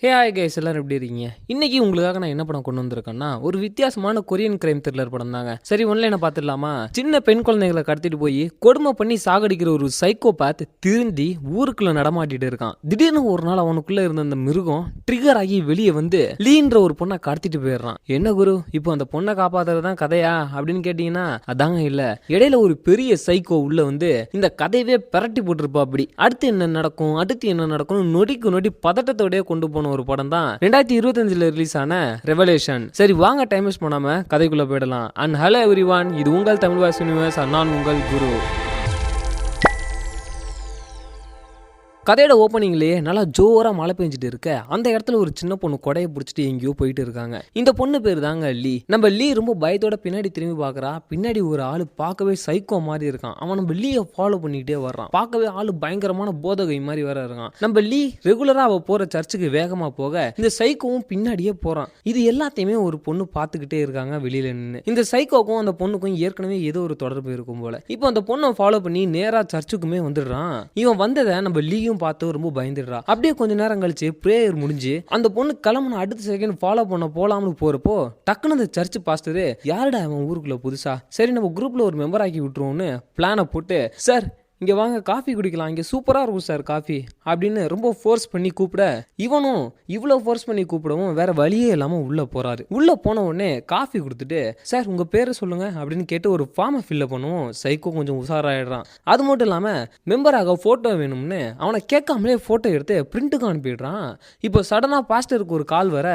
Hi guys, எல்லாரும் எப்படி இருக்கீங்க? இன்னைக்கு உங்களுக்காக நான் என்ன படம் கொண்டு வந்திருக்கேன்னா, ஒரு வித்தியாசமான கொரியன் கிரைம் த்ரில்லர் படம் தாங்க. சரி, ஒன்லைனை பார்த்துடலாமா? சின்ன பெண் குழந்தைகளை கடத்திட்டு போய் கொடுமை பண்ணி சாகடிக்கிற ஒரு சைக்கோபாத் திருந்தி ஊருக்குள்ள நடமாட்டிட்டு இருக்கான். திடீர்னு ஒரு நாள் அவனுக்குள்ள இருந்த அந்த மிருகம் ட்ரிகர் ஆகி வெளியே வந்து லீன்ற ஒரு பொண்ணை கடத்திட்டு போயிடுறான். என்ன குரு, இப்போ அந்த பொண்ணை காப்பாத்துறதுதான் கதையா அப்படின்னு கேட்டீங்கன்னா அதாங்க இல்ல. இடையில ஒரு பெரிய சைக்கோ உள்ள வந்து இந்த கதையவே பிரட்டி போட்டிருப்பா. அப்படி அடுத்து என்ன நடக்கும் நொடிக்கு நொடி பதட்டத்தோடய கொண்டு போன ஒரு படம் தான் 2025 ரிலீஸ் ஆன ரெவலேஷன். சரி வாங்க, டைம் வேஸ்ட் பண்ணாம கதைக்குள்ள போயிடலாம். அண்ட் ஹலோ எவ்ரிவான், இது உங்கள் தமிழ் வாய்ஸ் யூனிவர்ஸ். நான் உங்கள் குரு. கதையோட ஓப்பனிங்லேயே நல்லா ஜோரா மழை பெஞ்சிட்டு இருக்க அந்த இடத்துல ஒரு சின்ன பொண்ணு கொடையை பிடிச்சிட்டு எங்கேயோ போயிட்டு இருக்காங்க. இந்த பொண்ணு பேர் தாங்க லீ. நம்ம லீ ரொம்ப பயத்தோட பின்னாடி திரும்பி பார்க்கறா. பின்னாடி ஒரு ஆளு பார்க்கவே சைக்கோ மாதிரி இருக்கான். அவன் நம்ம லீயை ஃபாலோ பண்ணிக்கிட்டே வர்றான். பார்க்கவே ஆளு பயங்கரமான போதகை மாதிரி வர இருக்கான். நம்ம லீ ரெகுலரா அவ போற சர்ச்சுக்கு வேகமா போக இந்த சைக்கோவும் பின்னாடியே போறான். இது எல்லாத்தையுமே ஒரு பொண்ணு பார்த்துக்கிட்டே இருக்காங்க வெளியில நின்று. இந்த சைக்கோக்கும் அந்த பொண்ணுக்கும் ஏற்கனவே ஏதோ ஒரு தொடர்பு இருக்கும் போல. இப்போ அந்த பொண்ணை ஃபாலோ பண்ணி நேரா சர்ச்சுக்குமே வந்துடுறான். இவன் வந்ததை நம்ம லீயும் பார்த்து ரொம்ப பயந்துடுறா. அப்படியே கொஞ்ச நேரம் கழிச்சு பிரேயர் முடிஞ்சு அந்த பொண்ணு கிளம்புன அடுத்த செகண்ட் ஃபாலோ பண்ண போலாம்னு போறப்போ டக்குன்னு அந்த சர்ச் பாஸ்டரு, யாருடா அவன் ஊருக்குள்ள புதுசா, சரி நம்ம குரூப்ல ஒரு மெம்பர் ஆக்கி விட்டுருவோம்னு பிளானை போட்டு, சார் இங்கே வாங்க காஃபி குடிக்கலாம், இங்கே சூப்பராக இருக்கும் சார் காஃபி அப்படின்னு ரொம்ப ஃபோர்ஸ் பண்ணி கூப்பிட, இவனும் இவ்வளோ ஃபோர்ஸ் பண்ணி கூப்பிடவும் வேற வழியே இல்லாமல் உள்ளே போகிறாரு. உள்ளே போன உடனே காஃபி கொடுத்துட்டு, சார் உங்கள் பேரை சொல்லுங்கள் அப்படின்னு கேட்டு ஒரு ஃபார்மை ஃபில்அப் பண்ணுவோம். சைக்கோ கொஞ்சம் உஷாராயிடுறான். அது மட்டும் இல்லாமல் மெம்பராக ஃபோட்டோ வேணும்னு அவனை கேட்காமலே ஃபோட்டோ எடுத்து பிரிண்ட்டுக்கு அனுப்பிடுறான். இப்போ சடனாக பாஸ்டருக்கு ஒரு கால் வர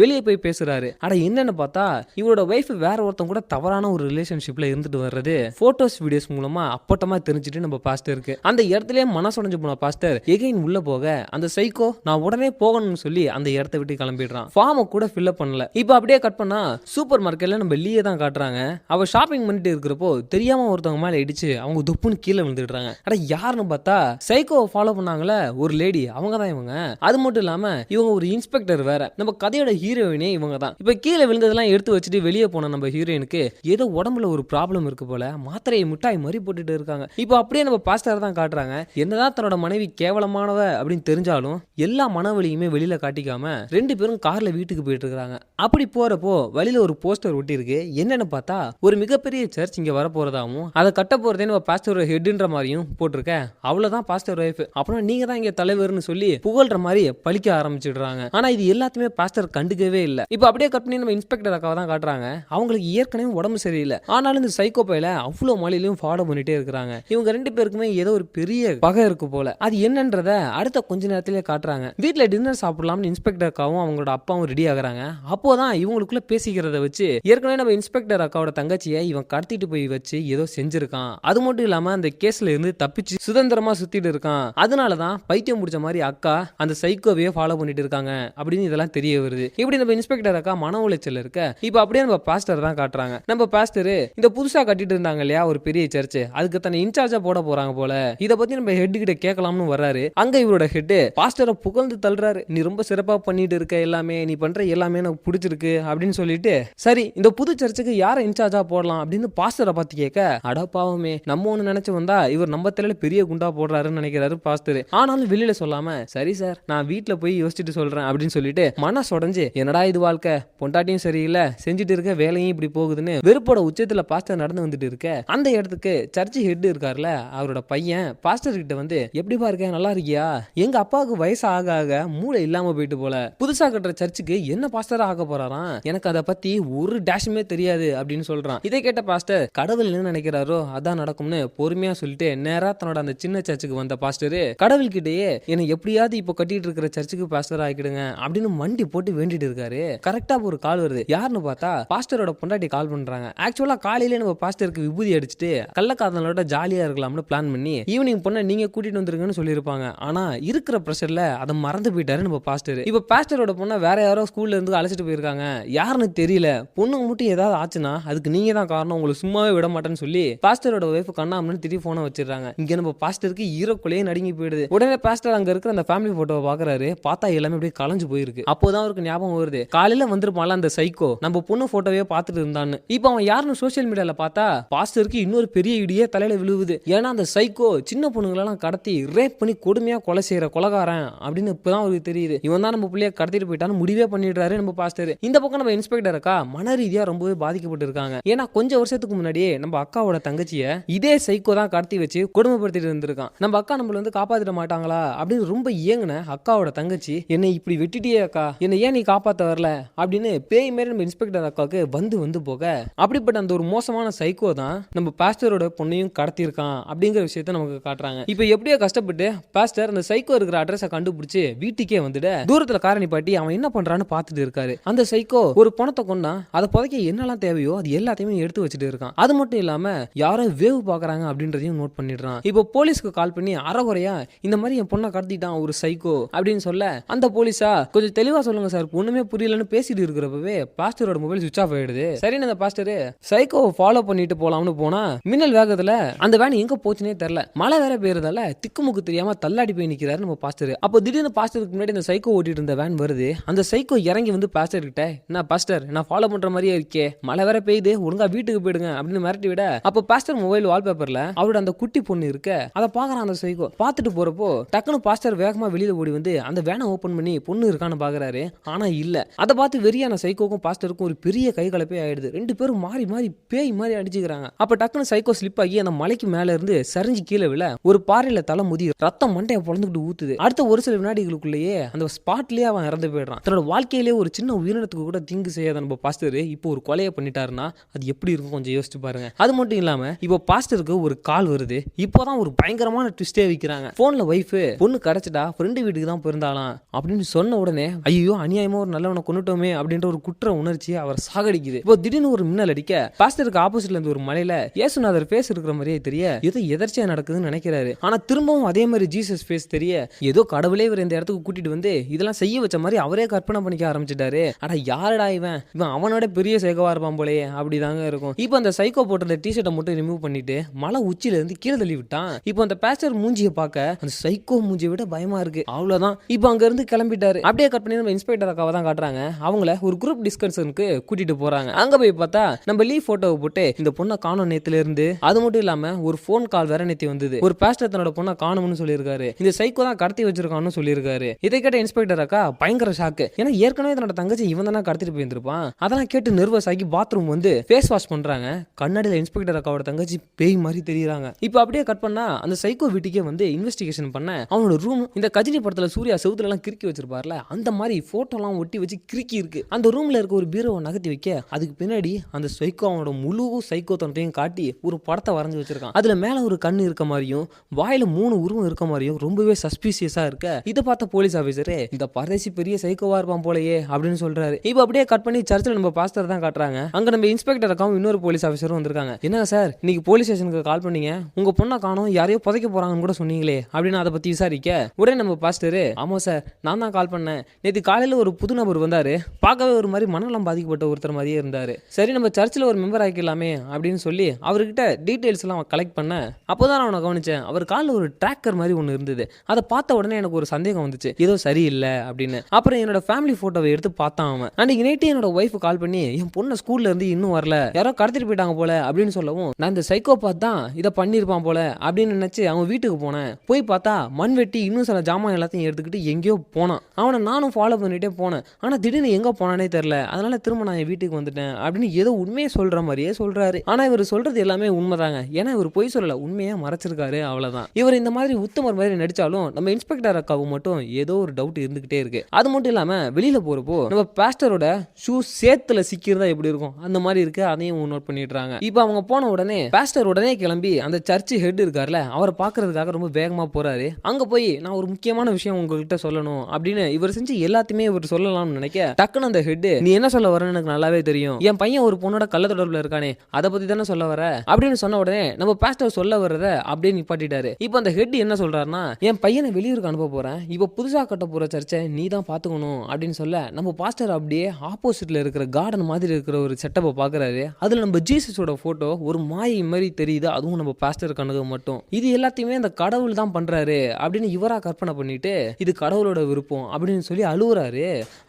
வெளியே போய் பேசுகிறாரு. அட என்னன்னு பார்த்தா இவரோட ஒய்ஃப் வேற ஒருத்தன் கூட தவறான ஒரு ரிலேஷன்ஷிப்பில் இருந்துட்டு வர்றது ஃபோட்டோஸ் வீடியோஸ் மூலமாக அப்பட்டமாக தெரிஞ்சுட்டு நம்ம பாஸ்டருக்கு அந்த இடத்துலயே மனசுடைஞ்சு போன பாஸ்டர் எகைன் உள்ள போக அந்த சைக்கோ நான் உடனே போகணும்னு சொல்லி அந்த இடத்தை விட்டு கிளம்பிடுறான். ஃபார்மை கூட ஃபில்அப் பண்ணல. இப்போ அப்படியே கட் பண்ணா சூப்பர் மார்க்கெட்ல நம்ம லீயை தான் காட்டுறாங்க. அவ ஷாப்பிங் பண்ணிட்டு இருக்கிறப்போ தெரியாம ஒருத்தவங்க மேல இடிச்சு அவங்க துப்புன்னு கீழே விழுந்துடுறாங்க. அட யாருன்னு பார்த்தா சைக்கோ ஃபாலோ பண்ணாங்களே ஒரு லேடி, அவங்க தான் இவங்க. அது மட்டும் இல்லாம இவங்க ஒரு இன்ஸ்பெக்டர் வேற. நம்ம கதையோட ஹீரோயினே இவங்க தான். இப்ப கீழே விழுந்ததெல்லாம் எடுத்து வச்சுட்டு வெளியே போன நம்ம ஹீரோயினுக்கு ஏதோ உடம்புல ஒரு ப்ராப்ளம் இருக்கு போல. மாத்திரையை மிட்டாய் மாதிரி போட்டுட்டு இருக்காங்க. இப்போ அப்படியே நம்ம பாஸ்டர் தான் காட்டுறாங்க. என்னதான் தன்னோட மனைவி கேவலமானவ அப்படின்னு தெரிஞ்சாலும் எல்லா மனவலியுமே வெளியில காட்டிக்காம ரெண்டு பேரும் கார்ல வீட்டுக்கு போயிட்டு இருக்காங்க. அப்படி போறப்போ வழியில ஒரு போஸ்டர் ஒட்டி இருக்கு. என்னன்னு பார்த்தா ஒரு மிகப்பெரிய சர்ச் இங்க வர போறதாவும் அதை கட்ட போறதே நம்ம பாஸ்டர் ஹெட்ன்ற மாதிரியும் போட்டிருக்க. அவ்வளவுதான் பாஸ்டர் ஒய்ஃப். அப்புறம் நீங்க தான் இங்க தலைவர்னு சொல்லி புகழ்ற மாதிரி பழிக்க ஆரம்பிச்சிடுறாங்க. ஆனா இது எல்லாத்தையுமே பாஸ்டர் கண்டுக்கவே இல்லை. இப்ப அப்படியே கட் பண்ணி நம்ம இன்ஸ்பெக்டர் அக்காவை தான் காட்டுறாங்க. அவங்களுக்கு ஏற்கனவே உடம்பு சரியில்லை. ஆனாலும் இந்த சைக்கோ பையில அவ்வளவு மலையிலையும் ஃபாலோ பண்ணிட்டே இருக்காங்க. இவங்க ரெண்டு பேருக்குமே ஏதோ ஒரு பெரிய பகை இருக்கு போல. அது என்னன்றத அடுத்த கொஞ்ச நேரத்திலே காட்டுறாங்க. வீட்டுல டின்னர் சாப்பிடலாம்னு இன்ஸ்பெக்டர் அக்காவும் அவங்களோட அப்பாவும் ரெடி ஆகுறாங்க. அப்போதான் இவங்களுக்குள்ள பேசிக்கிறத வச்சு ஏற்கனவே நம்ம இன்ஸ்பெக்டர் அக்காவோட தங்கச்சியை இவன் கடத்திட்டு போய் வச்சு ஏதோ செஞ்சிருக்கான். அது மட்டும் இல்லாம அந்த கேஸ்ல இருந்து தப்பிச்சு சுதந்திரமா சுத்திட்டு இருக்கான். அதனாலதான் பைத்தியம் முடிச்ச மாதிரி அக்கா அந்த சைக்கோவையே ஃபாலோ பண்ணிட்டு இருக்காங்க அப்படின்னு இதெல்லாம் தெரிய வருது. இப்படி நம்ம இன்ஸ்பெக்டர் அக்கா மன உளைச்சல் இருக்க இப்ப அப்படியே நம்ம பாஸ்டர் தான் காட்டுறாங்க. நம்ம பாஸ்டர் இந்த புதுசா கட்டிட்டு இருந்தாங்க இல்லையா ஒரு பெரிய சர்ச், அதுக்கு தன்னை இன்சார்ஜா போட போறாங்க போல. இத பத்தி நம்ம ஹெட் கிட்ட கேட்கலாம்னு வர்றாரு. அங்க இவரோட ஹெட் பாஸ்டரை புகழ்ந்து தள்ளுறாரு. நீ ரொம்ப சிறப்பா பண்ணிட்டு இருக்க, எல்லாமே நீ பண்ற எல்லாமே எனக்கு பிடிச்சிருக்கு அப்படின்னு சொல்லிட்டு, சரி இந்த புது சர்ச்சுக்கு யாரை இன்சார்ஜா போடலாம் அப்படின்னு பாஸ்டரை பார்த்து கேட்க, அட பாவமே நம்ம ஒண்ணு நினைச்சு வந்தா இவர் நம்ம தலையில பெரிய குண்டா போடுறாருன்னு நினைக்கிறாரு பாஸ்டர். ஆனாலும் வெளியில சொல்லாம, சரி சார் நான் வீட்டுல போய் யோசிச்சுட்டு சொல்றேன் அப்படின்னு சொல்லிட்டு மனசு உடைஞ்சு, என்னடா இது வாழ்க்கை, பொண்டாட்டியும் சரியில்லை, செஞ்சுட்டு இருக்க வேலையும் இப்படி போகுதுன்னு வெறுப்போட உச்சத்துல பாஸ்டர் நடந்து வந்துட்டு இருக்க அந்த இடத்துக்கு சர்ச் ஹெட் இருக்காருல அவரோட பையன் பாஸ்டர் கிட்ட வந்து, எப்படிப்பா இருக்க, நல்லா இருக்கியா, எங்க அப்பாவுக்கு வயசு ஆக ஆக மூளை இல்லாம போயிட்டு போல, புதுசா கட்டுற சர்ச்சுக்கு என்ன பாஸ்டரா ஆக போறாராம், எனக்கு அதை பத்தி ஒரு டேஷுமே தெரியாது அப்படின்னு சொல்றான். இதை கேட்ட பாஸ்டர் கடவுள் என்ன நினைக்கிறாரோ அதான் நடக்கும்னு பொறுமையா சொல்லிட்டு நேரா தன்னோட அந்த சின்ன சர்ச்சுக்கு வந்த பாஸ்டர் கடவுள் கிட்டேயே என்னை எப்படியாவது இப்போ கட்டிட்டு இருக்கிற சர்ச்சுக்கு பாஸ்டர் ஆக்கிடுங்க அப்படின்னு மண்டி போட்டு வேண்டிட்டு இருக்காரு. கரெக்டா ஒரு கால் வருது. யாருன்னு பார்த்தா பாஸ்டரோட பொண்டாட்டி கால் பண்றாங்க. ஆக்சுவலா காலையில நம்ம பாஸ்டருக்கு விபூதி அடிச்சுட்டு கள்ளக்காதலோட ஜாலியா இருக்கலாம்னு பிளான் பண்ணி ஈவினிங் பொண்ணை நீங்க கூட்டிட்டு வந்துருங்கன்னு சொல்லியிருப்பாங்க. ஆனா இருக்கிற பிரஷர்ல அதை மறந்து போயிட்டாரு நம்ம பாஸ்டர். இப்ப பாஸ்டரோட பொண்ணை வேற யாரோ ஸ்கூல்ல இருந்து அழைச்சிட்டு போயிருக்காங்க. சொல்லியிருக்காங்க, யாருன்னு தெரியல, பொண்ணுங்க மட்டும் ஏதாவது ஆச்சுன்னா அதுக்கு நீங்க தான் காரணம், உங்களை சும்மாவே விட மாட்டேன்னு சொல்லி பாஸ்டரோட ஒய்ஃப் கண்ணாமன்னு திடீர் போனை வச்சிடறாங்க. இங்க நம்ம பாஸ்டருக்கு ஈரோக்குள்ளேயே நடுங்கி போயிடுது. உடனே பாஸ்டர் அங்க இருக்கிற அந்த ஃபேமிலி போட்டோவை பாக்குறாரு. பார்த்தா எல்லாமே அப்படியே கலைஞ்சு போயிருக்கு. அப்போதான் அவருக்கு ஞாபகம் வருது, காலையில வந்திருப்பான்ல அந்த சைக்கோ, நம்ம பொண்ணு போட்டோவே பார்த்துட்டு இருந்தான்னு. இப்போ அவன் யாருன்னு சோசியல் மீடியால பார்த்தா பாஸ்டருக்கு இன்னொரு பெரிய இடியே தலையில விழுவுது. ஏன்னா அந்த சைக்கோ சின்ன பொண்ணுங்களெல்லாம் கடத்தி ரேப் பண்ணி கொடுமையா கொலை செய்யற கொலைகாரன் அப்படின்னு இப்பதான் அவருக்கு தெரியுது. இவன் தான் நம்ம பிள்ளைய கடத்திட்டு போயிட்டான்னு முடிவே பண்ணிடுறாரு நம்ம பாஸ்டர். இந்த பக்கம் நம்ம இன்ஸ்பெக்டர் அக்கா மன ரீதியா ரொம்பவே பாதிக்கப்பட்டு இருக்காங்க. ஏன்னா கொஞ்சம் வருஷத்துக்கு முன்னாடியே நம்ம அக்காவோட தங்கச்சிய இதே சைக்கோ தான் கடத்தி வச்சு கொடுமைப்படுத்திட்டு இருந்திருக்கான். நம்ம அக்கா நம்மள வந்து காப்பாத்திட மாட்டாங்களா அப்படின்னு ரொம்ப ஏங்குன அக்காவோட தங்கச்சி, என்னை இப்படி வெட்டிட்டியே அக்கா, என்னை ஏன் நீ காப்பாத்த வரல அப்படின்னு பேய் மாதிரி நம்ம இன்ஸ்பெக்டர் அக்காவுக்கு வந்து போக, அப்படிப்பட்ட அந்த ஒரு மோசமான சைக்கோ தான் நம்ம பாஸ்டரோட பொண்ணையும் கடத்திருக்கான் அப்படிங்கிற விஷயத்த நமக்கு காட்டுறாங்க. இப்போ எப்படியோ கஷ்டப்பட்டு பாஸ்டர் அந்த சைக்கோ இருக்கிற அட்ரஸை கண்டுபிடிச்சு வீட்டுக்கே வந்துட்டு தூரத்துல காரணி பாட்டி அவன் என்ன பண்றான்னு பார்த்துட்டு இருக்காரு. அந்த சைக்கோ ஒரு பணத்தை கொண்டா அதை புதைக்க என்னெல்லாம் தேவையோ அது எல்லாத்தையுமே எடுத்து வச்சுட்டு இருக்கான். அது மட்டும் இல்லாம யாரும் வேவு பாக்குறாங்க அப்படின்றதையும் நோட் பண்ணிடுறான். இப்போ போலீஸ்க்கு கால் பண்ணி அறகுறையா இந்த மாதிரி என் பொண்ணை கடத்திட்டான் ஒரு சைக்கோ அப்படின்னு சொல்ல, அந்த போலீஸா கொஞ்சம் தெளிவா சொல்லுங்க சார், ஒண்ணுமே புரியலன்னு பேசிட்டு இருக்கிறப்பவே பாஸ்டரோட மொபைல் சுவிட்ச் ஆஃப் ஆயிடுது. சரின்னு அந்த பாஸ்டர் சைக்கோவை ஃபாலோ பண்ணிட்டு போலாம்னு போனா மின்னல் வேகத்துல அந்த வேன் எங்க போச்சுனே தெரியல. மழை வேற பெய்யறதால திக்குமுக்கு தெரியாம தள்ளாடி போய் நிக்கிறாரு நம்ம பாஸ்டர். அப்போ திடீர்னு பாஸ்டருக்கு முன்னாடி அந்த சைக்கோ ஓட்டிட்டு இருந்த வேன் வருது. அந்த சைக்கோ இறங்கி வந்து பாஸ்டர் கிட்ட, என்ன பாஸ்டர் நான் ஃபாலோ பண்ற மாதிரியே இருக்கே, மழை வேற பெய்யுது, ஒழுங்கா வீட்டுக்கு போயிடுங்க அப்படின்னு மிரட்டி விட, அப்போ பாஸ்டர் மொபைல் வால்பேப்பர்ல அவரோட அந்த குட்டி பொண்ணு இருக்க அதை பாக்குறான். அந்த சைக்கோ பார்த்துட்டு போறப்போ டக்குனு பாஸ்டர் வேகமா வெளியில ஓடி வந்து அந்த வேனை ஓபன் பண்ணி பொண்ணு இருக்கான்னு பாக்குறாரு. ஆனா இல்ல. அதை பார்த்து வெறியான சைக்கோக்கும் பாஸ்டருக்கும் ஒரு பெரிய கை கலப்பே ஆயிடுது. ரெண்டு பேரும் மாறி மாறி பேய் மாதிரி அடிச்சுக்கிறாங்க. அப்ப டக்குனு சைக்கோ ஸ்லிப் ஆகி அந்த மலைக்கு மேல இருந்து சரிஞ்சு கீழே விழ ஒரு பாறையில தலை முதி ரத்தம் மண்டையை பொழந்துட்டு ஊத்துது. அடுத்த ஒரு சில வினாடிகளுக்குள்ளேயே அந்த ஸ்பாட்லயே அவன் இறந்து போயிடுறான். தன்னோட வாழ்க்கையிலேயே ஒரு சின்ன உயிரினத்துக்கு கூட தீங்கு செய்யாத நம்ம பாஸ்டர் இப்போ ஒரு கொலையை பண்ணிட்டாருன்னா அது எப்படி இருக்கும் கொஞ்சம் யோசிச்சு பாருங்க. அது மட்டும் இல்லாம இப்போ பாஸ்டருக்கு ஒரு கால் வருது. இப்போதான் ஒரு பயங்கரமான ட்விஸ்டே வைக்கிறாங்க. போன்ல வைஃப் பொண்ணு கிடைச்சிட்டா ஃப்ரெண்டு வீட்டுக்கு தான் போயிருந்தாலாம் அப்படின்னு சொன்ன உடனே ஐயோ அநியாயமா ஒரு நல்லவனை கொண்டுட்டோமே அப்படின்ற ஒரு குற்ற உணர்ச்சி அவர் சாகடிக்குது. இப்போ திடீர்னு ஒரு மின்னல் அடிக்க பாஸ்டருக்கு ஆப்போசிட்ல இருந்து ஒரு மலையில இயேசுநாதர் ஃபேஸ் இருக்கிற மாதிரியே தெரிய ஏதோ எதர்ச்சியா நடக்குதுன்னு நினைக்கிறாரு. ஆனா திரும்பவும் அதே மாதிரி ஜீசஸ் ஃபேஸ் தெரிய ஏதோ கடவுளே இவர் இந்த இடத்துக்கு கூட்டிட்டு வந்து இதெல்லாம் செய்ய வச்ச மாதிரி அவரே கற்பனை பண்ணிக்க ஆரம்பிச்சிட்டாரு. ஆனா யாரடா இவன் அவனோட பெரிய சைக்கோவா இருப்பான் போலயே அப்படிதாங்க இருக்கும். இப்போ அந்த சைக்கோ போட்ட டிஷர்ட்டை மட்டும் ரிமூவ் பண்ணிட்டு மலை உச்சில இருந்து கீழே தள்ளி விட்டான். இப்போ அந்த பாஸ்டர் மூஞ்சியை பார்க்க அந்த சைக்கோ மூஞ்சியை விட பயமா இருக்கு. அவ்வளவுதான். இப்போ அங்க இருந்து கிளம்பிட்டாரு. அப்படியே கட் பண்ணி நம்ம இன்ஸ்பெக்டர் அக்காவை தான் காட்டுறாங்க. அவங்கள ஒரு குரூப் டிஸ்கஷனுக்கு கூட்டிட்டு போறாங்க. அங்க போய் பார்த்தா நம்ம லீவ் போட்டோவை போட்டு இந்த பொண்ணை காணோம் நேத்துல இருந்து, அது மட்டும் இல்லாம ஒரு போன் கால் வேற நேத்தி வந்தது. ஒரு பாஸ்டர் தன்னோட பொண்ணை காணும்னு சொல்லியிருக்காரு. இந்த சைக்கோ தான் கடத்தி வச்சிருக்கான்னு சொல்லியிருக்காரு. இதை கேட்ட இன்ஸ்பெக்டர் அக்கா பயங்கர ஷாக்கு. ஏன்னா ஏற்கனவே தன்னோட தங்கச்சி இவன் தானே கடத்திட்டு போயிருந்திருப்பான். அதெல்லாம் கேட்டு நர்வஸ் ஆகி பாத்ரூம் வந்து ஃபேஸ் வாஷ் பண்றாங்க. கண்ணாடியில இன்ஸ்பெக்டர் அக்காவோட தங்கச்சி பேய் மாதிரி தெரியுறாங்க. இப்போ அப்படியே கட் பண்ணா அந்த சைக்கோ வீட்டுக்கே வந்து இன்வெஸ்டிகேஷன் பண்ண அவனோட ரூம் இந்த கஜினி படத்துல சூர்யா செவுத்துல எல்லாம் கிறுக்கி வச்சிருப்பார்ல அந்த மாதிரி போட்டோ எல்லாம் ஒட்டி வச்சு கிறுக்கி இருக்கு. அந்த ரூம்ல இருக்க ஒரு பீரோவை நகர்த்தி வைக்க அதுக்கு பின்னாடி அந்த சைக்கோ அவனோட முழு சைக்கோ தன்னையும் காட்டி ஒரு படத்தை வரைஞ்சு வச்சிருக்கான். அதுல மேல ஒரு கண்ணு இருக்க மாதிரியும் வாயில 3 உருவம் இருக்க மாதிரியும் ரொம்பவே சஸ்பீசியஸா இருக்க இதை பார்த்த போலீஸ் ஆபீசரே இந்த பரதேசி பெரிய சைக்கோவா இருப்பான் போலயே அப்படின்னு சொல்றாரு. இப்போ அப்படியே கட் பண்ணி சர்ச்சில் நம்ம பாஸ்டர் தான் காட்டுறாங்க. அங்க நம்ம இன்ஸ்பெக்டர் அக்காவும் இன்னொரு போலீஸ் ஆஃபீஸரும் வந்திருக்காங்க. என்ன சார் இன்னைக்கு போலீஸ் ஸ்டேஷனுக்கு கால் பண்ணீங்க, உங்க பொண்ணை காணோம் யாரையோ புதைக்க போறாங்கன்னு கூட சொன்னீங்களே அப்படின்னு அதை பத்தி விசாரிக்க உடனே நம்ம பாஸ்டர், ஆமா சார் நான் தான் கால் பண்ணேன், நேற்று காலையில ஒரு புது நபர் வந்தாரு, பார்க்கவே ஒரு மாதிரி மனநலம் பாதிக்கப்பட்ட ஒருத்தர் மாதிரியே இருந்தாரு, சரி நம்ம சர்ச்சில் ஒரு மெம்பர் ஆக்கிக்கலாமே அப்படின்னு சொல்லி அவர்கிட்ட டீடைல்ஸ் எல்லாம் கலெக்ட் பண்ண அப்போதான் நான் கவனிச்சேன் அவர் காலில் ஒரு ட்ராக்கர் மாதிரி ஒன்று இருந்தது. அதை பார்த்த உடனே எனக்கு ஒரு சந்தேகம் வந்துச்சு ஏதோ சரியில்லை அப்படின்னு. அப்புறம் என்னோட ஃபேமிலி போட்டோவை எடுத்து பார்த்தான் அவன். அன்னைக்கு நைட்டு என்னோட ஒய்ஃப் கால் பண்ணி என் பொண்ணை ஸ்கூல்ல இருந்து இன்னும் வரல, யாரோ கடத்திட்டு போயிட்டாங்க போல அப்படின்னு சொல்லவும் நான் இந்த சைக்கோபாத் தான் இதை பண்ணிருப்பான் போல அப்படின்னு நினைச்சு அவன் வீட்டுக்கு போனேன். போய் பார்த்தா மண்வெட்டி இன்னும் சில ஜாமான் எல்லாத்தையும் எடுத்துக்கிட்டு எங்கேயோ போனான். அவனை நானும் ஃபாலோ பண்ணிட்டே போனேன். ஆனா திடீர்னு எங்க போனானே தெரியல, அதனால திரும்ப நான் என் வீட்டுக்கு வந்துட்டேன் அப்படின்னு ஏதோ உண்மையை சொல்ற மாதிரியே சொல்றாரு. ஆனா இவர் சொல்றது எல்லாமே உண்மைதாங்க. ஏன்னா இவர் பொய் சொல்லல, உண்மையா மறைச்சிருக்காரு அவ்வளவுதான். இவர் இந்த மாதிரி உத்தமர் மாதிரி நடிச்சாலும் நம்ம இன்ஸ்பெக்டர் அக்காவும் மட்டும் ஏதோ ஒரு டவுட் இருந்துகிட்டே இருக்கு. அது மட்டும் இல்லாம வெளியில போறப்போ நம்ம பாஸ்டரோட ஷூ சேத்துல சிக்கிறதா எப்படி இருக்கும் அந்த மாதிரி இருக்கு, அதையும் நோட் பண்ணிடுறாங்க. இப்போ அவங்க போன உடனே பாஸ்டர் உடனே கிளம்பி அந்த சர்ச் ஹெட் இருக்காருல அவரை பாக்குறதுக்காக ரொம்ப வேகமா போறாரு. அங்க போய் நான் ஒரு முக்கியமான விஷயம் உங்ககிட்ட சொல்லணும் அப்படின்னு இவர் செஞ்சு எல்லாத்தையுமே இவர் சொல்லலாம்னு நினைக்க டக்குன்னு அந்த ஹெட், நீ என்ன சொல்ல வரன்னு எனக்கு நல்லாவே தெரியும், என் பையன் ஒரு பொண்ணோட கள்ள தொடர்புல இருக்கானே அதை பத்தி தானே சொல்ல வர அப்படின்னு சொன்ன உடனே நம்ம பாஸ்டர் சொல்ல வர்றத அப்படியே நிப்பாட்டிட்டாரு. இப்போ அந்த ஹெட் என்ன சொல்றாருன்னா, என் பையனை வெளியூருக்கு அனுப்ப போறேன், இப்போ புதுசா கட்ட போற சர்ச்சை நீ தான் பாத்துக்கணும் அப்படின்னு சொல்ல நம்ம பாஸ்டர் பாஸ்டர் அப்படியே ஆப்போசிட்ல இருக்கிற கார்டன் மாதிரி இருக்கிற ஒரு செட்டப்பை பாக்குறாரு. அதுல நம்ம ஜீசஸோட போட்டோ ஒரு மாயை மாதிரி தெரியுது, அதுவும் நம்ம பாஸ்டர் கணக்கு மட்டும். இது எல்லாத்தையுமே அந்த கடவுள் தான் பண்றாரு அப்படின்னு இவரா கற்பனை பண்ணிட்டு இது கடவுளோட விருப்பம் அப்படின்னு சொல்லி அழுவுறாரு.